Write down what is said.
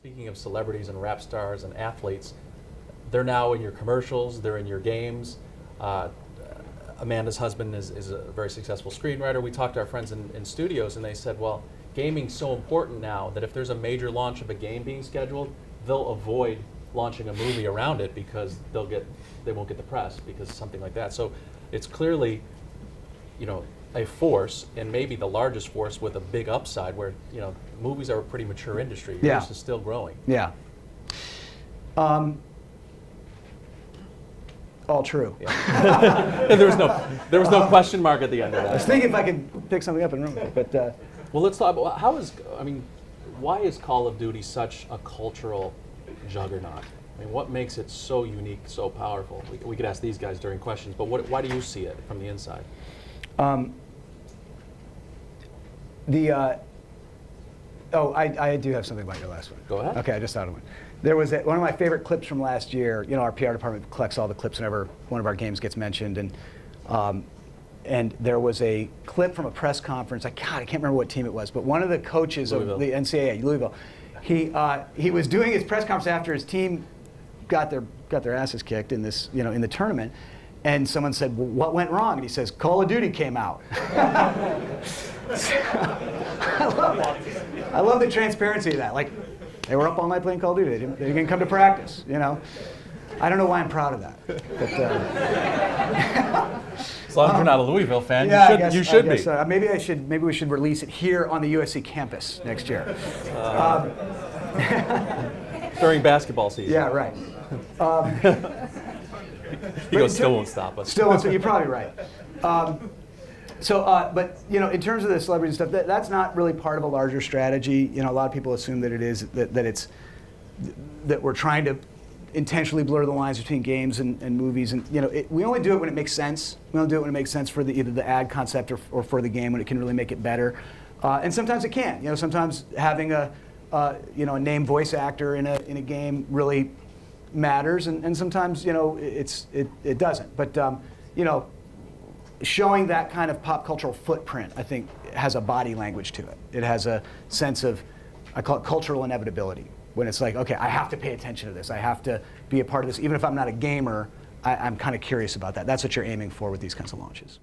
Speaking of celebrities and rap stars and athletes, they're now in your commercials, they're in your games. Amanda's husband is a very successful screenwriter. We talked to our friends in studios, and they said, well, gaming's so important now that if there's a major launch of a game being scheduled, they'll avoid launching a movie around it because they won't get the press because something like that. So it's clearly, a force, and maybe the largest force with a big upside where, movies are a pretty mature industry. Yeah. Yours is still growing. Yeah. All true. Yeah. there was no question mark at the end of that. I was thinking if I could pick something up and remember, but well, let's talk about why is Call of Duty such a cultural juggernaut? I mean, what makes it so unique, so powerful? We could ask these guys during questions, but why do you see it from the inside? I do have something about your last one. Go ahead. Okay, I just thought of one. There was one of my favorite clips from last year. Our PR department collects all the clips whenever one of our games gets mentioned, and there was a clip from a press conference. I can't remember what team it was, but one of the coaches of the NCAA, Louisville, he was doing his press conference after his team got their asses kicked in this, in the tournament, and someone said, well, what went wrong? And he says, Call of Duty came out. I love that. I love the transparency of that. Like, they were up all night playing Call of Duty. They didn't come to practice, I don't know why I'm proud of that. But, as long as you're not a Louisville fan, you should be. Maybe we should release it here on the USC campus next year. During basketball season. Yeah, right. Still won't stop us. Still won't. So you're probably right. But in terms of the celebrity stuff, that's not really part of a larger strategy. A lot of people assume that it is that we're trying to intentionally blur the lines between games and movies, and we only do it when it makes sense. We only do it when it makes sense for either the ad concept or for the game, when it can really make it better. And sometimes it can. Sometimes having a named voice actor in a game really matters, and sometimes it doesn't. But showing that kind of pop cultural footprint, I think, has a body language to it. It has a sense of, I call it cultural inevitability, when it's like, okay, I have to pay attention to this. I have to be a part of this. Even if I'm not a gamer, I'm kind of curious about that. That's what you're aiming for with these kinds of launches.